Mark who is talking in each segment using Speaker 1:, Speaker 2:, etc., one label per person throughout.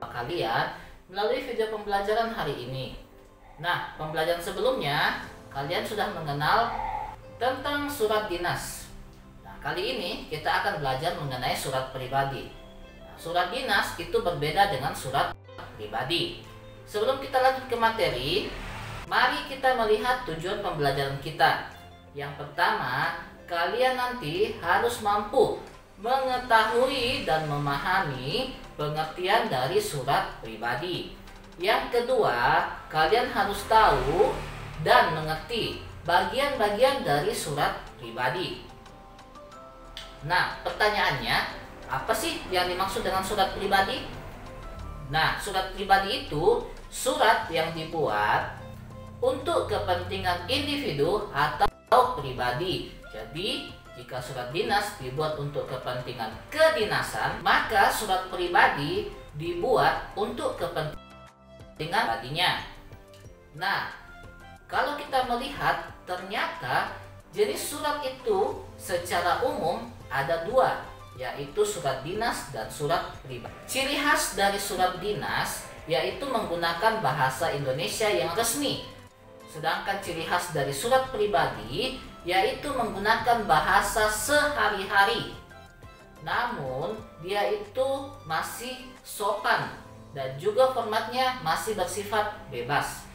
Speaker 1: kalian melalui video pembelajaran hari ini. Nah, pembelajaran sebelumnya kalian sudah mengenal tentang surat dinas. Nah, kali ini kita akan belajar mengenai surat pribadi. Nah, surat dinas itu berbeda dengan surat pribadi. Sebelum kita lanjut ke materi, mari kita melihat tujuan pembelajaran kita. Yang pertama, kalian nanti harus mampu mengetahui dan memahami pengertian dari surat pribadi. Yang kedua, kalian harus tahu dan mengerti bagian-bagian dari surat pribadi. Nah, pertanyaannya, apa sih yang dimaksud dengan surat pribadi? Nah, surat pribadi itu surat yang dibuat untuk kepentingan individu atau pribadi. Jadi, jika surat dinas dibuat untuk kepentingan kedinasan, maka surat pribadi dibuat untuk kepentingan pribadinya. Nah, kalau kita melihat, ternyata jenis surat itu secara umum ada dua, yaitu surat dinas dan surat pribadi. Ciri khas dari surat dinas yaitu menggunakan bahasa Indonesia yang resmi. Sedangkan ciri khas dari surat pribadi yaitu menggunakan bahasa sehari-hari. Namun, dia itu masih sopan dan juga formatnya masih bersifat bebas.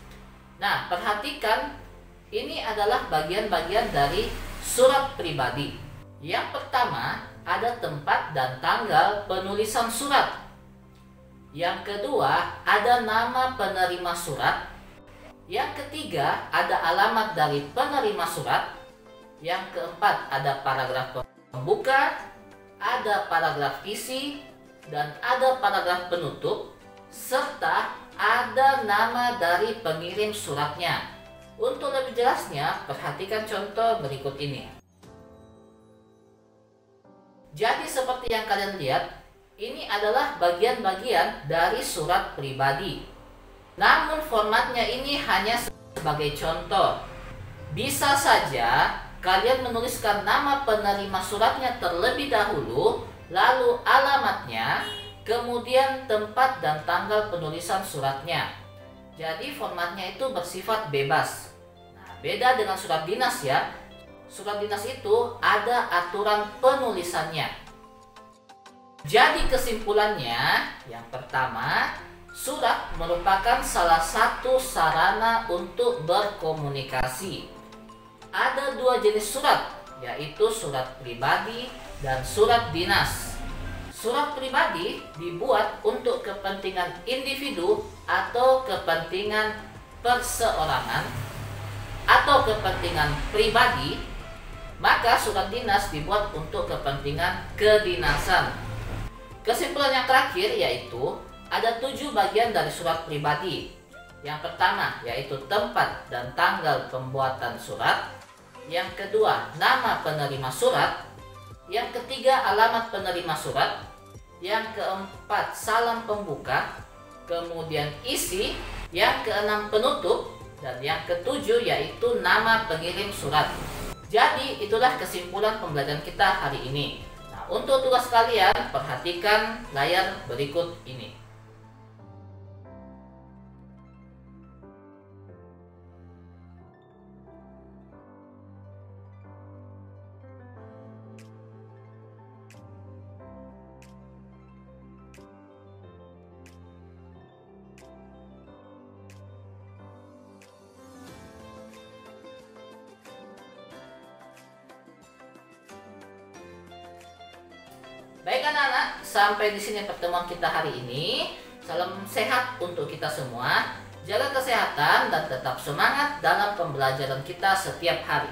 Speaker 1: Nah, perhatikan, ini adalah bagian-bagian dari surat pribadi. Yang pertama, ada tempat dan tanggal penulisan surat. Yang kedua, ada nama penerima surat. Yang ketiga, ada alamat dari penerima surat. Yang keempat, ada paragraf pembuka, ada paragraf isi, dan ada paragraf penutup, serta ada nama dari pengirim suratnya. Untuk lebih jelasnya, perhatikan contoh berikut ini. Jadi seperti yang kalian lihat, ini adalah bagian-bagian dari surat pribadi. Namun formatnya ini hanya sebagai contoh. Bisa saja kalian menuliskan nama penerima suratnya terlebih dahulu, lalu alamatnya, kemudian tempat dan tanggal penulisan suratnya. Jadi formatnya itu bersifat bebas. Nah, beda dengan surat dinas ya. Surat dinas itu ada aturan penulisannya. Jadi kesimpulannya, yang pertama, surat merupakan salah satu sarana untuk berkomunikasi. Ada dua jenis surat, yaitu surat pribadi dan surat dinas. Surat pribadi dibuat untuk kepentingan individu atau kepentingan perseorangan atau kepentingan pribadi, maka surat dinas dibuat untuk kepentingan kedinasan. Kesimpulan yang terakhir yaitu ada 7 bagian dari surat pribadi. Yang pertama yaitu tempat dan tanggal pembuatan surat. Yang kedua, nama penerima surat. Yang ketiga, alamat penerima surat. Yang keempat, salam pembuka. Kemudian isi. Yang keenam, penutup. Dan yang ketujuh yaitu nama pengirim surat. Jadi itulah kesimpulan pembelajaran kita hari ini. Nah, untuk tugas kalian, perhatikan layar berikut ini. Baik anak-anak, sampai di sini pertemuan kita hari ini. Salam sehat untuk kita semua. Jaga kesehatan dan tetap semangat dalam pembelajaran kita setiap hari.